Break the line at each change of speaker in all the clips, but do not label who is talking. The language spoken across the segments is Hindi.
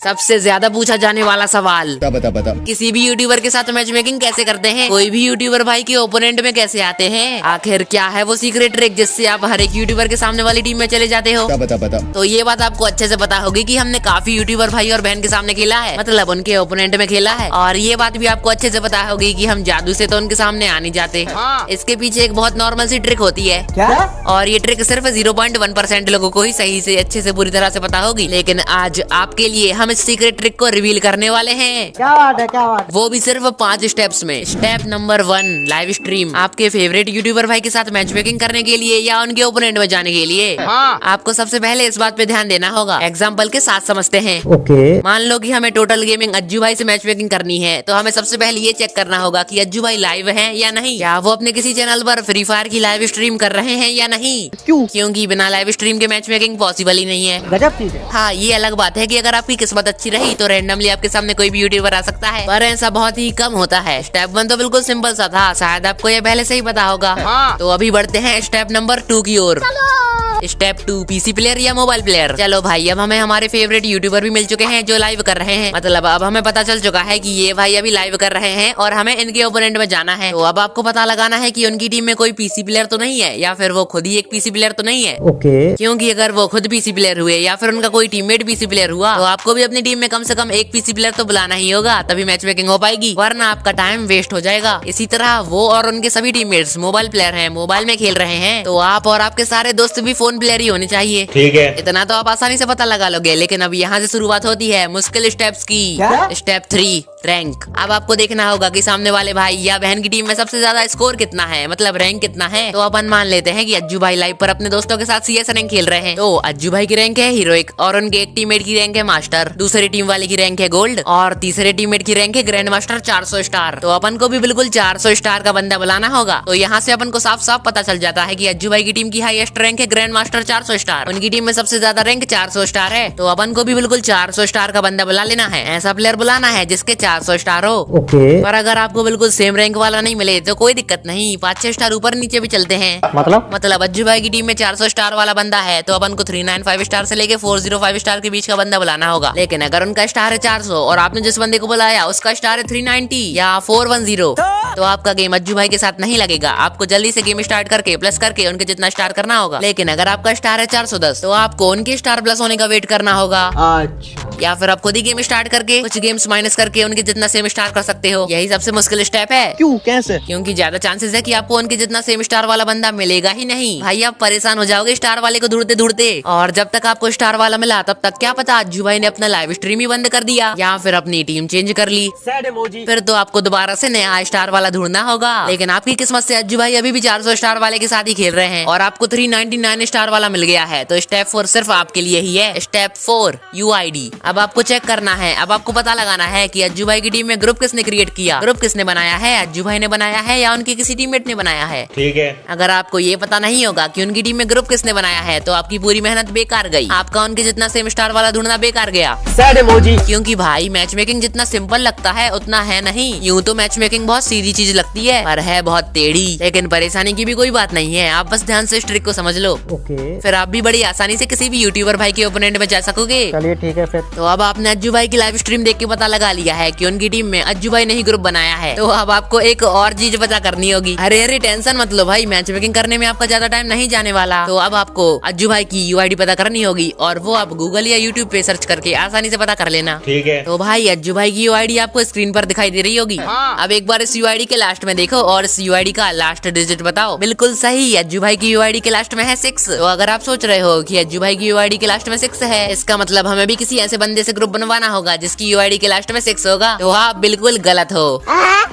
सबसे ज्यादा पूछा जाने वाला सवाल,
बता।
किसी भी यूट्यूबर के साथ मैच मेकिंग कैसे करते हैं? कोई भी यूट्यूबर भाई के ओपोनेंट में कैसे आते हैं? आखिर क्या है वो सीक्रेट ट्रिक जिससे आप हर एक यूट्यूबर के सामने वाली टीम में चले जाते हो?
बता।
तो ये बात आपको अच्छे से पता होगी कि हमने काफी यूट्यूबर भाई और बहन के सामने खेला है, मतलब उनके ओपोनेंट में खेला है। और ये बात भी आपको अच्छे से पता होगी कि हम जादू से तो उनके सामने आ नहीं जाते। इसके पीछे एक बहुत नॉर्मल सी ट्रिक होती है।
क्या?
और ये ट्रिक सिर्फ 0.1% लोगों को ही सही से अच्छे से पूरी तरह से पता होगी। लेकिन आज आपके लिए हम इस सीक्रेट ट्रिक को रिवील करने वाले हैं।
क्या बात है, क्या बात?
वो भी सिर्फ 5 स्टेप्स में। Step number 1, live stream. आपके फेवरेट यूट्यूबर भाई के साथ मैच मेकिंग करने के लिए या उनके ओपोनेंट में जाने के लिए आपको सबसे पहले इस बात पे ध्यान देना होगा। एग्जाम्पल के साथ समझते हैं।
ओके।
मान लो कि हमें टोटल गेमिंग अज्जू भाई से मैच मेकिंग करनी है, तो हमें सबसे पहले ये चेक करना होगा कि अज्जू भाई लाइव हैं या नहीं, या वो अपने किसी चैनल पर फ्री फायर की लाइव स्ट्रीम कर रहे हैं या नहीं।
क्यों?
क्योंकि बिना लाइव स्ट्रीम के मैच मेकिंग पॉसिबल ही नहीं है।
गजब चीज है।
हाँ, ये अलग बात है कि अगर आपकी किस्मत अच्छी रही तो रैंडमली आपके सामने कोई भी यूट्यूबर आ सकता है, पर ऐसा बहुत ही कम होता है। स्टेप 1 तो बिल्कुल सिंपल सा था, शायद आपको ये पहले से ही पता होगा। तो अभी बढ़ते हैं स्टेप नंबर 2 की ओर। स्टेप 2, पीसी प्लेयर या मोबाइल प्लेयर। चलो भाई, अब हमें हमारे फेवरेट यूट्यूबर भी मिल चुके हैं जो लाइव कर रहे हैं। मतलब अब हमें पता चल चुका है कि ये भाई अभी लाइव कर रहे हैं और हमें इनके ओपोनेंट में जाना है। तो अब आपको पता लगाना है कि उनकी टीम में कोई पीसी प्लेयर तो नहीं है, या फिर वो खुद ही एक पीसी प्लेयर तो नहीं है।
ओके।
क्योंकि अगर वो खुद पीसी प्लेयर हुए या फिर उनका कोई टीममेट पीसी प्लेयर हुआ, तो आपको भी अपनी टीम में कम से कम एक पीसी प्लेयर तो बुलाना ही होगा, तभी मैच मेकिंग हो पाएगी, वरना आपका टाइम वेस्ट हो जाएगा। इसी तरह वो और उनके सभी टीममेट्स मोबाइल प्लेयर हैं, मोबाइल में खेल रहे हैं, तो आप और आपके सारे दोस्त भी फोन प्लेयर ही होने चाहिए।
ठीक है,
इतना तो आप आसानी से पता लगा लोगे। लेकिन अब यहाँ से शुरुआत होती है मुश्किल स्टेप्स की। Step 3, rank. अब आपको देखना होगा कि सामने वाले भाई या बहन की टीम में सबसे ज्यादा स्कोर कितना है, मतलब रैंक कितना है। तो अपन मान लेते हैं कि अज्जू भाई लाइव पर अपने दोस्तों के साथ CS रैंक खेल रहे हैं। तो अज्जू भाई की रैंक है हीरोइक और उनके एक टीममेट की रैंक है मास्टर, दूसरी टीम वाले की रैंक है गोल्ड और तीसरे टीममेट की रैंक है ग्रैंड मास्टर 400 स्टार। तो अपन को भी बिल्कुल 400 स्टार का बंदा बुलाना होगा। तो यहाँ से अपन को साफ साफ पता चल जाता है कि अज्जू भाई की टीम की हाईएस्ट रैंक है ग्रैंड मास्टर 400 स्टार, उनकी टीम में सबसे ज्यादा रैंक 400 स्टार है। तो अपन को भी बिल्कुल 400 स्टार का बंदा बुला लेना है, ऐसा प्लेयर बुलाना है जिसके 400 स्टार हो।
ओके।
पर अगर आपको बिल्कुल सेम रैंक वाला नहीं मिले तो कोई दिक्कत नहीं, 5-6 स्टार ऊपर नीचे भी चलते हैं। मतलब अज्जू भाई की टीम में 400 स्टार वाला बंदा है तो अपन को 395 स्टार से लेके 405 स्टार के बीच का बंदा बुलाना होगा। लेकिन अगर उनका स्टार है 400 और आपने जिस बंदे को बुलाया उसका स्टार है 390 या 410, तो आपका गेम अज्जू भाई के साथ नहीं लगेगा। आपको जल्दी से गेम स्टार्ट करके प्लस करके उनके जितना स्टार करना होगा। लेकिन अगर आपका स्टार है 410 तो आपको उनके स्टार प्लस होने का वेट करना होगा।
अच्छा।
या फिर आप खुद ही गेम स्टार्ट करके कुछ गेम्स माइनस करके उनके जितना सेम स्टार कर सकते हो। यही सबसे मुश्किल स्टेप है।
क्यों, कैसे?
क्योंकि ज्यादा चांसेस है कि आपको उनके जितना सेम स्टार वाला बंदा मिलेगा ही नहीं। भाई आप परेशान हो जाओगे स्टार वाले को ढूंढते ढूंढते, और जब तक आपको स्टार वाला मिला तब तक क्या पता अज्जू भाई ने अपना लाइव स्ट्रीम ही बंद कर दिया या फिर अपनी टीम चेंज कर ली। फिर तो आपको दोबारा से नया स्टार वाला ढूंढना होगा। लेकिन आपकी किस्मत से अज्जू भाई अभी भी 400 स्टार वाले के साथ ही खेल रहे हैं और आपको 399 स्टार वाला मिल गया है। तो स्टेप 4 सिर्फ आपके लिए ही है। Step 4, UID। अब आपको चेक करना है, अब आपको पता लगाना है कि अज्जू भाई की टीम में ग्रुप किसने क्रिएट किया। ग्रुप किसने बनाया है, अज्जू भाई ने बनाया है या उनके किसी टीममेट ने बनाया है।
ठीक है।
अगर आपको ये पता नहीं होगा कि उनकी टीम में ग्रुप किसने बनाया है तो आपकी पूरी मेहनत बेकार गई, आपका उनके जितना सेम स्टार वाला ढूंढना बेकार गया। क्योंकि भाई मैच मेकिंग जितना सिंपल लगता है उतना है नहीं। यूँ तो मैच मेकिंग बहुत सीधी चीज लगती है पर है बहुत टेढ़ी। लेकिन परेशानी की भी कोई बात नहीं है, आप बस ध्यान से इस ट्रिक को समझ लो।
ओके।
फिर आप भी बड़ी आसानी से किसी भी यूट्यूबर भाई के ओपोनेंट में जा सकोगे।
चलिए ठीक है फिर।
तो अब आपने अज्जू भाई की लाइव स्ट्रीम देख के पता लगा लिया है कि उनकी टीम में अज्जू भाई ने ही ग्रुप बनाया है। तो अब आपको एक और चीज पता करनी होगी। अरे टेंशन मत लो भाई, मैच मेकिंग करने में आपका ज्यादा टाइम नहीं जाने वाला। तो अब आपको अज्जू भाई की UID पता करनी होगी और वो आप गूगल या यूट्यूब पे सर्च करके आसानी से पता कर लेना।
ठीक है।
तो भाई अज्जू भाई की UID आपको स्क्रीन पर दिखाई दे रही होगी। अब एक बार इस UID के लास्ट में देखो और इस UID का लास्ट डिजिट बताओ। बिल्कुल सही, अज्जू भाई की UID के लास्ट में है 6। तो अगर आप सोच रहे हो कि अज्जू भाई की UID के लास्ट में 6 है, इसका मतलब हमें भी किसी ऐसे बंदे से ग्रुप बनवाना होगा जिसकी UID के लास्ट में 6 होगा। तो आप बिल्कुल गलत हो।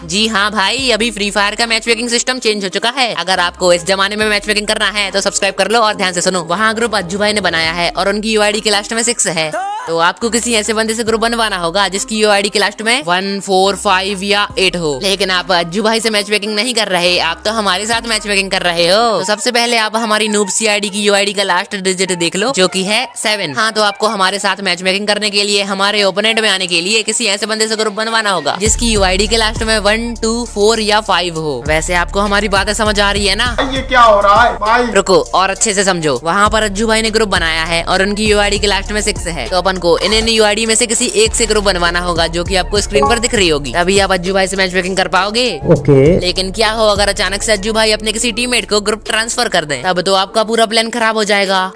जी हाँ भाई, अभी फ्री फायर का मैच मेकिंग सिस्टम चेंज हो चुका है। अगर आपको इस जमाने में मैच मेकिंग करना है तो सब्सक्राइब कर लो और ध्यान से सुनो। वहाँ ग्रुप अज्जू भाई ने बनाया है और उनकी UID के लास्ट में 6 है। तो आपको किसी ऐसे बंदे से ग्रुप बनवाना होगा जिसकी UID के लास्ट में 1, 4, 5 या 8 हो। लेकिन आप अज्जू भाई से मैच मेकिंग नहीं कर रहे, आप तो हमारे साथ मैच मेकिंग कर रहे हो। तो सबसे पहले आप हमारी नूब CID की UID का लास्ट डिजिट देख लो जो कि है 7। हाँ, तो आपको हमारे साथ मैच मेकिंग करने के लिए हमारे ओपोनेंट में आने के लिए किसी ऐसे बंदे से ग्रुप बनवाना होगा जिसकी UID के लास्ट में 1, 2, 4 या 5 हो। वैसे आपको हमारी बातें समझ आ रही है ना?
ये क्या हो रहा है भाई?
रुको और अच्छे से समझो। वहाँ पर अज्जू भाई ने ग्रुप बनाया है और उनकी UID के लास्ट में 6 है। तो अपन अपन को इन यूआईडी में से किसी एक से ग्रुप बनवाना होगा जो कि आपको स्क्रीन पर दिख रही होगी, तभी आप अज्जू भाई से मैच मेकिंग कर पाओगे।
ओके।
लेकिन क्या हो अगर अचानक से अज्जू भाई अपने किसी टीममेट को ग्रुप ट्रांसफर कर दें, तब तो आपका पूरा प्लान खराब हो जाएगा।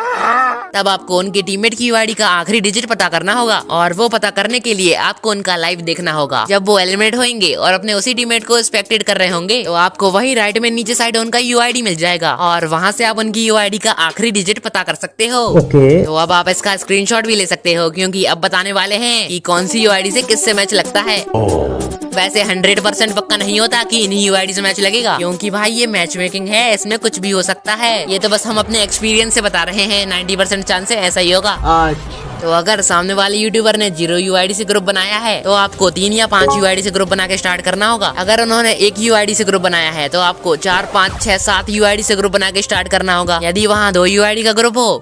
तब आपको उनके टीममेट की यूआईडी का आखिरी डिजिट पता करना होगा, और वो पता करने के लिए आपको उनका लाइव देखना होगा। जब वो एलिमिनेट होंगे और अपने उसी टीममेट को स्पेक्टेट कर रहे होंगे, तो आपको वही राइट में नीचे साइड उनका यूआईडी मिल जाएगा, और वहाँ से आप उनकी यूआईडी का आखिरी डिजिट पता कर सकते हो।
ओके।
तो अब आप इसका स्क्रीनशॉट भी ले सकते हो, क्योंकि अब बताने वाले हैं कि कौन सी यूआईडी से किससे मैच लगता है। वैसे 100% पक्का नहीं होता कि इन्हीं यूआईडी से मैच लगेगा, क्योंकि भाई ये मैच मेकिंग है, इसमें कुछ भी हो सकता है। ये तो बस हम अपने एक्सपीरियंस से बता रहे हैं, 90% चांस है ऐसा ही होगा। तो अगर सामने वाले यूट्यूबर ने 0 यूआईडी से ग्रुप बनाया है, तो आपको 3 या 5 यूआईडी से ग्रुप बना के स्टार्ट करना होगा। अगर उन्होंने 1 यूआईडी से ग्रुप बनाया है, तो आपको 4, 5, 6, 7 यूआईडी से ग्रुप बना के स्टार्ट करना होगा। यदि वहाँ 2 यूआईडी का ग्रुप हो,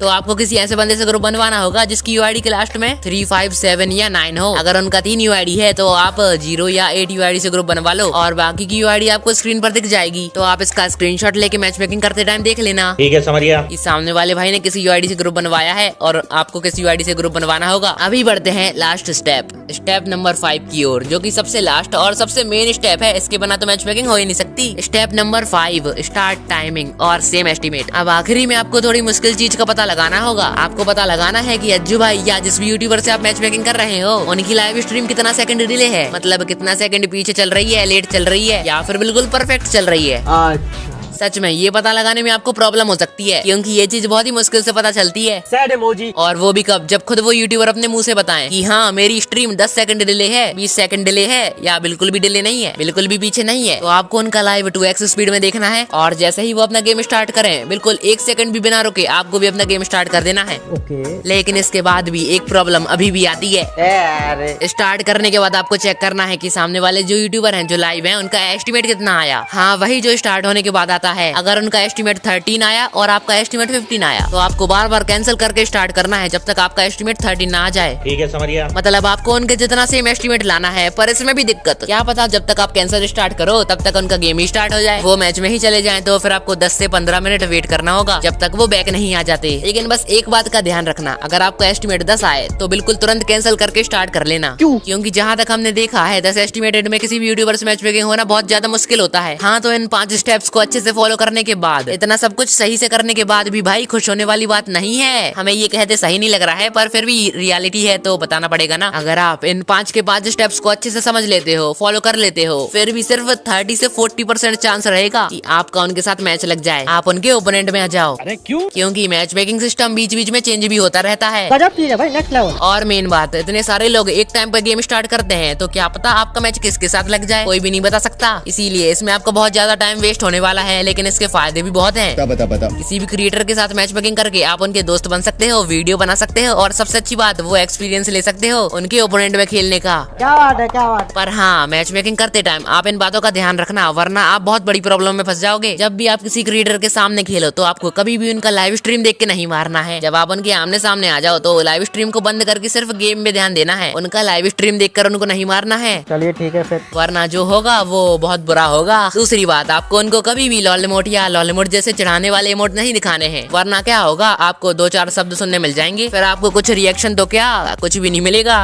तो आपको किसी ऐसे बंदे से ग्रुप बनवाना होगा जिसकी यूआईडी के लास्ट में 3, 5, 7 या 9 हो। अगर उनका 3 यूआईडी है, तो आप 0 या 8 यूआईडी से ग्रुप बनवा लो, और बाकी की यूआईडी आपको स्क्रीन पर दिख जाएगी। तो आप इसका स्क्रीनशॉट लेके मैच मेकिंग करते टाइम देख लेना।
ठीक है, समझ गया।
इस सामने वाले भाई ने किसी यूआईडी से ग्रुप बनवाया है, और आपको किसी यूआईडी से ग्रुप बनवाना होगा। अभी बढ़ते हैं लास्ट स्टेप नंबर 5 की ओर, जो कि सबसे लास्ट और सबसे मेन स्टेप है। इसके बिना तो मैच मेकिंग हो ही नहीं सकती। स्टेप नंबर 5, स्टार्ट टाइमिंग और सेम एस्टिमेट। अब आखिरी में आपको थोड़ी मुश्किल चीज का पता लगाना होगा। आपको पता लगाना है कि अज्जू भाई या जिस भी यूट्यूबर से आप मैच मेकिंग कर रहे हो, उनकी लाइव स्ट्रीम कितना सेकंड डिले है, मतलब कितना सेकंड पीछे चल रही है, लेट चल रही है, या फिर बिल्कुल परफेक्ट चल रही है। सच में ये पता लगाने में आपको प्रॉब्लम हो सकती है, क्योंकि ये चीज बहुत ही मुश्किल से पता चलती है।
Sad emoji.
और वो भी कब, जब खुद वो यूट्यूबर अपने मुंह से बताएं कि हाँ मेरी स्ट्रीम 10 सेकंड डिले है, 20 सेकंड डिले है, या बिल्कुल भी डिले नहीं है, बिल्कुल भी पीछे नहीं है। तो आपको उनका लाइव 2x स्पीड में देखना है, और जैसे ही वो अपना गेम स्टार्ट करें, बिल्कुल 1 सेकंड भी बिना रुके आपको भी अपना गेम स्टार्ट कर देना है।
ओके।
लेकिन इसके बाद भी एक प्रॉब्लम अभी भी आती है। स्टार्ट करने के बाद आपको चेक करना है कि सामने वाले जो यूट्यूबर हैं जो लाइव हैं, उनका एस्टिमेट कितना आया। हाँ, वही जो स्टार्ट होने के बाद आता है। अगर उनका एस्टिमेट 13 आया और आपका एस्टिमेट 15 आया, तो आपको बार बार कैंसिल करके स्टार्ट करना है जब तक आपका एस्टिमेट 13 ना आ जाए।
ठीक है, समझ गया।
मतलब आपको उनके जितना सेम एस्टिमेट लाना है, पर इसमें भी दिक्कत, क्या पता जब तक आप कैंसिल स्टार्ट करो तब तक उनका गेम ही स्टार्ट हो जाए, वो मैच में ही चले जाए, तो फिर आपको 10 से 15 मिनट वेट करना होगा जब तक वो बैक नहीं आ जाते। लेकिन बस एक बात का ध्यान रखना, अगर आपका एस्टिमेट 10 आए तो बिल्कुल तुरंत कैंसिल करके स्टार्ट कर लेना। क्योंकि जहाँ तक हमने देखा है 10 एस्टिमेटेड में किसी भी यूट्यूबर से मैच मेकिंग होना बहुत ज्यादा मुश्किल होता है। हाँ, तो इन 5 स्टेप्स को अच्छे से फॉलो करने के बाद, इतना सब कुछ सही से करने के बाद भी भाई खुश होने वाली बात नहीं है। हमें ये कहते सही नहीं लग रहा है, पर फिर भी रियलिटी है तो बताना पड़ेगा ना। अगर आप इन 5 के 5 स्टेप्स को अच्छे से समझ लेते हो, फॉलो कर लेते हो, फिर भी सिर्फ 30 से 40% चांस रहेगा कि आपका उनके साथ मैच लग जाए, आप उनके ओपोनेंट में आ जाओ।
अरे क्यों?
क्योंकि मैच मेकिंग सिस्टम बीच बीच में चेंज भी होता रहता है।
गजब चीज है भाई, नेक्स्ट लेवल।
और मेन बात, इतने सारे लोग एक टाइम पर गेम स्टार्ट करते हैं, तो क्या पता आपका मैच किसके साथ लग जाए, कोई भी नहीं बता सकता। इसीलिए इसमें आपको बहुत ज्यादा टाइम वेस्ट होने वाला है, लेकिन इसके फायदे भी बहुत हैं।
बता।
किसी भी क्रिएटर के साथ मैच मेकिंग करके आप उनके दोस्त बन सकते हो, वीडियो बना सकते हो, और सबसे अच्छी बात वो एक्सपीरियंस ले सकते हो उनके ओपोनेंट में खेलने का।
क्या बात है, क्या बात है।
पर हाँ, मैच मेकिंग करते टाइम आप इन बातों का ध्यान रखना, वरना आप बहुत बड़ी प्रॉब्लम में फंस जाओगे। जब भी आप किसी क्रिएटर के सामने खेलो, तो आपको कभी भी उनका लाइव स्ट्रीम देख के नहीं मारना है। जब आप उनके आमने सामने आ जाओ, तो लाइव स्ट्रीम को बंद करके सिर्फ गेम में ध्यान देना है, उनका लाइव स्ट्रीम देखकर उनको नहीं मारना है।
चलिए ठीक है फिर,
वरना जो होगा वो बहुत बुरा होगा। दूसरी बात, आपको उनको कभी भी लॉल इमोट या लॉल इमोट जैसे चढ़ाने वाले इमोट नहीं दिखाने हैं, वरना क्या होगा, आपको 2-4 शब्द सुनने मिल जाएंगे, फिर आपको कुछ रिएक्शन तो क्या, कुछ भी नहीं मिलेगा।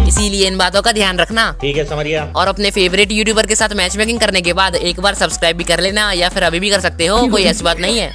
इसीलिए इन बातों का ध्यान रखना।
ठीक है, समझ गया।
और अपने फेवरेट यूट्यूबर के साथ मैच मेकिंग करने के बाद एक बार सब्सक्राइब भी कर लेना, या फिर अभी भी कर सकते हो, कोई ऐसी बात नहीं है।